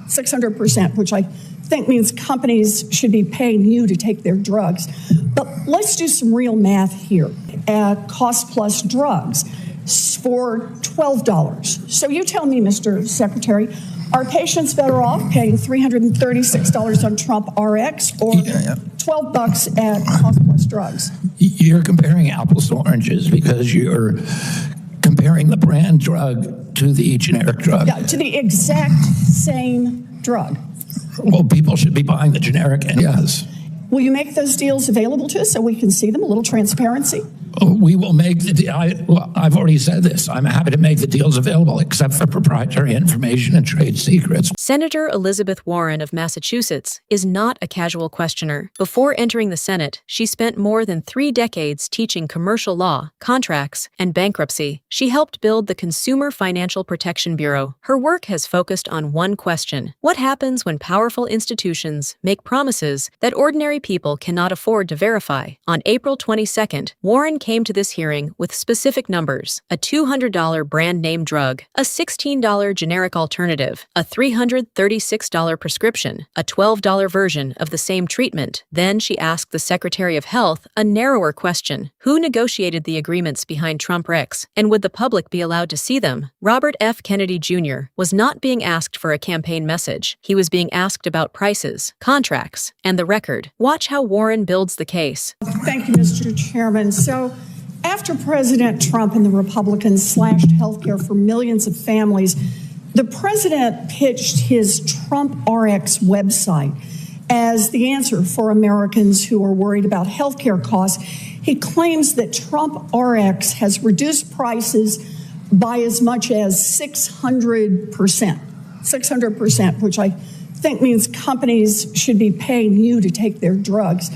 600%, which I think means companies should be paying you to take their drugs. But let's do some real math here. At Cost Plus Drugs for $12. So you tell me, Mr. Secretary, are patients better off paying $336 on TrumpRx or $12 at Cost Plus Drugs? You're comparing apples to oranges because you're comparing the brand drug to the generic drug. Yeah, to the exact same drug. Well, people should be buying the generic, and yes. Will you make those deals available to us so we can see them? A little transparency? We will make I've already said this. I'm happy to make the deals available, except for proprietary information and trade secrets. Senator Elizabeth Warren of Massachusetts is not a casual questioner. Before entering the Senate, she spent more than 3 decades teaching commercial law, contracts, and bankruptcy. She helped build the Consumer Financial Protection Bureau. Her work has focused on one question: what happens when powerful institutions make promises that ordinary people cannot afford to verify? On April 22nd, Warren came to this hearing with specific numbers: a $200 brand name drug, a $16 generic alternative, a $336 prescription, a $12 version of the same treatment. Then she asked the Secretary of Health a narrower question: who negotiated the agreements behind TrumpRx, and would the public be allowed to see them? Robert F. Kennedy Jr. was not being asked for a campaign message. He was being asked about prices, contracts, and the record. Watch how Warren builds the case. Thank you, Mr. Chairman. So, after President Trump and the Republicans slashed health care for millions of families, the president pitched his TrumpRx website as the answer for Americans who are worried about health care costs. He claims that TrumpRx has reduced prices by as much as 600%, which I think means companies should be paying you to take their drugs.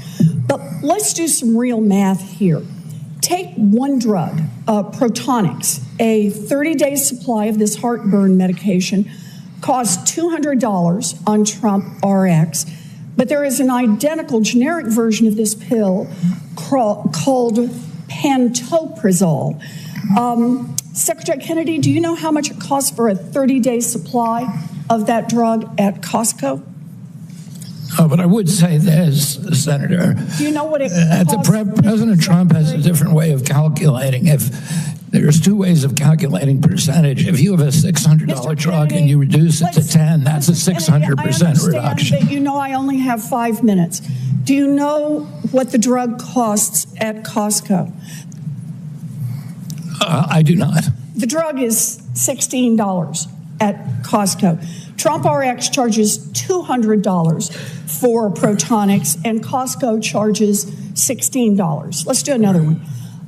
But let's do some real math here. Take one drug, Protonix, a 30-day supply of this heartburn medication, costs $200 on TrumpRx, but there is an identical generic version of this pill called pantoprazole. Secretary Kennedy, do you know how much it costs for a 30-day supply of that drug at Costco? But I would say this, Senator. Do you know what it costs? President Trump has a different way of calculating. If there's 2 ways of calculating percentage. If you have a $600 drug and you reduce it to 10, that's a 600% reduction. But you know I only have 5 minutes. Do you know what the drug costs at Costco? I do not. The drug is $16 at Costco. TrumpRx charges $200 for Protonix, and Costco charges $16. Let's do another one.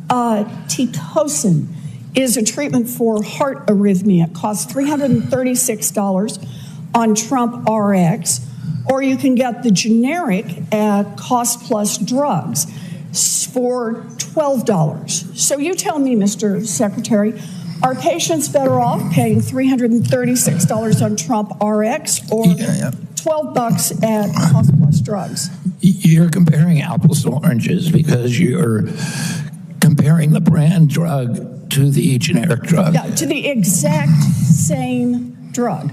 Pitocin is a treatment for heart arrhythmia. It costs $336 on TrumpRx, or you can get the generic at Cost Plus Drugs for $12. So you tell me, Mr. Secretary, are patients better off paying $336 on TrumpRx or $12 at Cost Plus Drugs? You're comparing apples to oranges because you're comparing the brand drug to the generic drug. Yeah, to the exact same drug.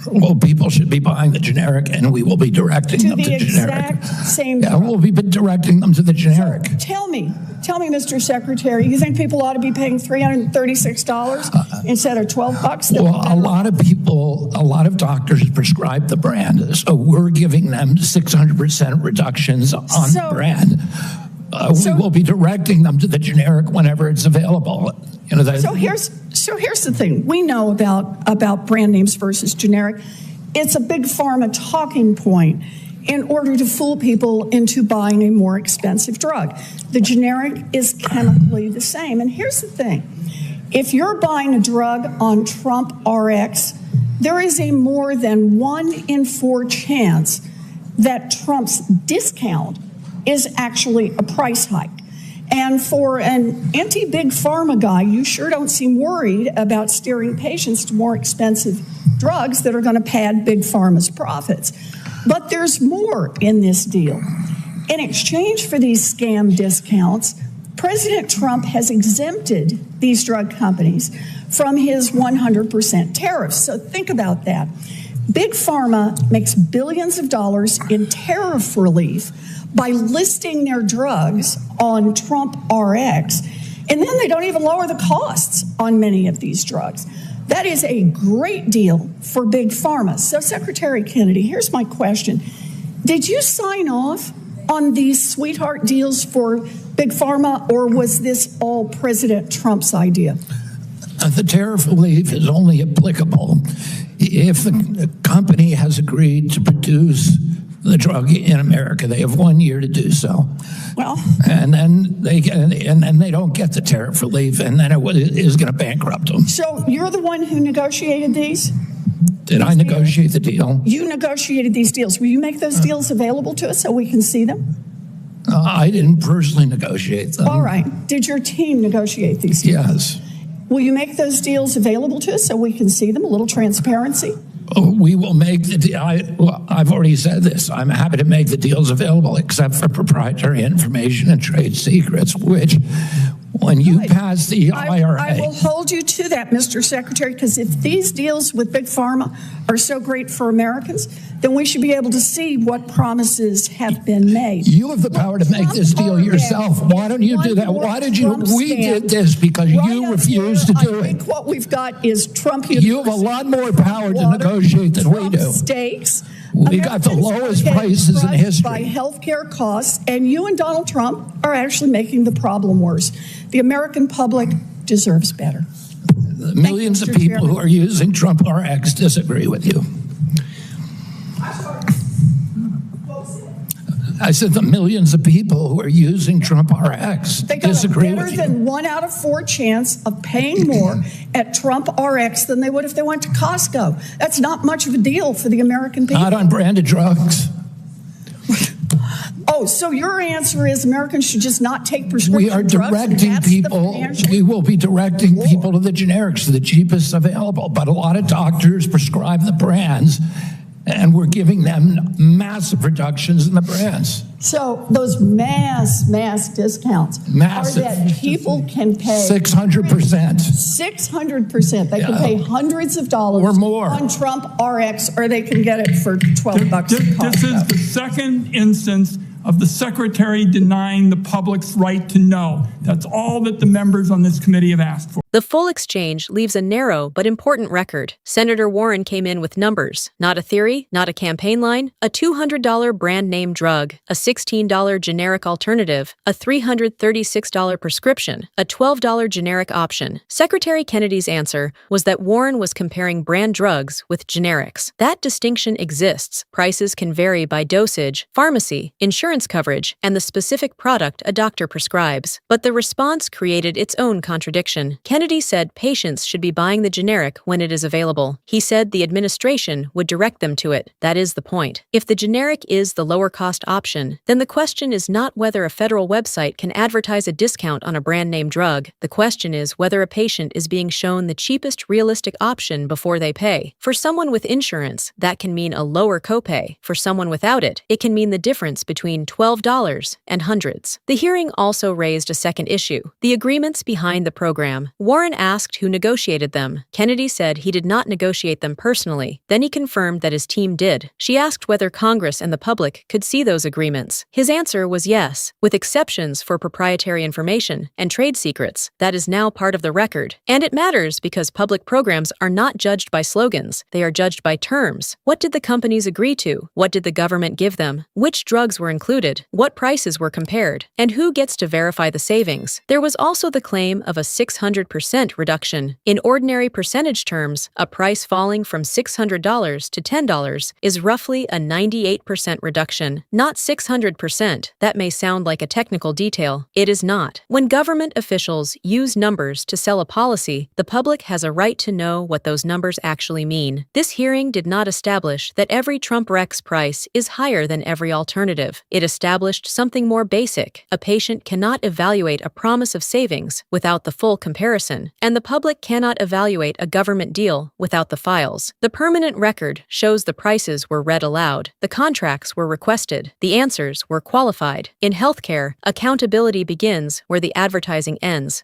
Well, people should be buying the generic, and we will be directing them to generic. To the exact same drug. We'll be directing them to the generic. So tell me, Mr. Secretary, you think people ought to be paying $336 instead of $12? Well, a lot of doctors prescribe the brand, so we're giving them 600% reductions on the brand. We will be directing them to the generic whenever it's available. So here's the thing. We know about brand names versus generic. It's a big pharma talking point in order to fool people into buying a more expensive drug. The generic is chemically the same. And here's the thing. If you're buying a drug on TrumpRx, there is a more than 1 in 4 chance that Trump's discount is actually a price hike. And for an anti-big pharma guy, you sure don't seem worried about steering patients to more expensive drugs that are going to pad big pharma's profits. But there's more in this deal. In exchange for these scam discounts, President Trump has exempted these drug companies from his 100% tariffs. So think about that. Big Pharma makes billions of dollars in tariff relief by listing their drugs on TrumpRx, and then they don't even lower the costs on many of these drugs. That is a great deal for Big Pharma. So, Secretary Kennedy, here's my question. Did you sign off on these sweetheart deals for Big Pharma, or was this all President Trump's idea? The tariff relief is only applicable if the company has agreed to produce the drug in America. They have 1 year to do so. Well, and then they don't get the tariff relief, and then it is going to bankrupt them. So you're the one who negotiated these? Did I negotiate the deal? You negotiated these deals. Will you make those deals available to us so we can see them? I didn't personally negotiate them. All right. Did your team negotiate these deals? Yes. Will you make those deals available to us so we can see them? A little transparency? We will make I've already said this. I'm happy to make the deals available, except for proprietary information and trade secrets, which, when you pass the IRA... I will hold you to that, Mr. Secretary, because if these deals with Big Pharma are so great for Americans, then we should be able to see what promises have been made. You have the power to make this deal yourself. Why don't you do that? Why did you? We did this because you refused to do it. I think what we've got is Trump University. You have a lot more power to negotiate than we do. Stakes. We got the lowest prices in history. By healthcare costs, and you and Donald Trump are actually making the problem worse. The American public deserves better. The millions of people who are using TrumpRx disagree with you. I said the millions of people who are using TrumpRx disagree with you. They got a better than 1 out of 4 chance of paying more at TrumpRx than they would if they went to Costco. That's not much of a deal for the American people. Not on branded drugs. Oh, so your answer is Americans should just not take prescription drugs? We are directing people. We will be directing people to the generics, the cheapest available. But a lot of doctors prescribe the brands, and we're giving them massive reductions in the brands. So those mass discounts are that people can pay 600%. 600%. They can pay hundreds of dollars or more on TrumpRx, or they can get it for $12. This is the second instance of the Secretary denying the public's right to know. That's all that the members on this committee have asked for. The full exchange leaves a narrow but important record. Senator Warren came in with numbers, not a theory, not a campaign line, a $200 brand name drug, a $16 generic alternative, a $336 prescription, a $12 generic option. Secretary Kennedy's answer was that Warren was comparing brand drugs with generics. That distinction exists. Prices can vary by dosage, pharmacy, insurance coverage, and the specific product a doctor prescribes. But the response created its own contradiction. Kennedy said patients should be buying the generic when it is available. He said the administration would direct them to it. That is the point. If the generic is the lower-cost option, then the question is not whether a federal website can advertise a discount on a brand-name drug. The question is whether a patient is being shown the cheapest realistic option before they pay. For someone with insurance, that can mean a lower copay. For someone without it, it can mean the difference between $12 and hundreds. The hearing also raised a second issue: the agreements behind the program. Warren asked who negotiated them. Kennedy said he did not negotiate them personally. Then he confirmed that his team did. She asked whether Congress and the public could see those agreements. His answer was yes, with exceptions for proprietary information and trade secrets. That is now part of the record. And it matters because public programs are not judged by slogans. They are judged by terms. What did the companies agree to? What did the government give them? Which drugs were included? What prices were compared? And who gets to verify the savings? There was also the claim of a 600% reduction. In ordinary percentage terms, a price falling from $600 to $10 is roughly a 98% reduction, not 600%. That may sound like a technical detail. It is not. When government officials use numbers to sell a policy, the public has a right to know what those numbers actually mean. This hearing did not establish that every TrumpRx price is higher than every alternative. It established something more basic. A patient cannot evaluate a promise of savings without the full comparison, and the public cannot evaluate a government deal without the files. The permanent record shows the prices were read aloud, the contracts were requested, the answers were qualified. In healthcare, accountability begins where the advertising ends.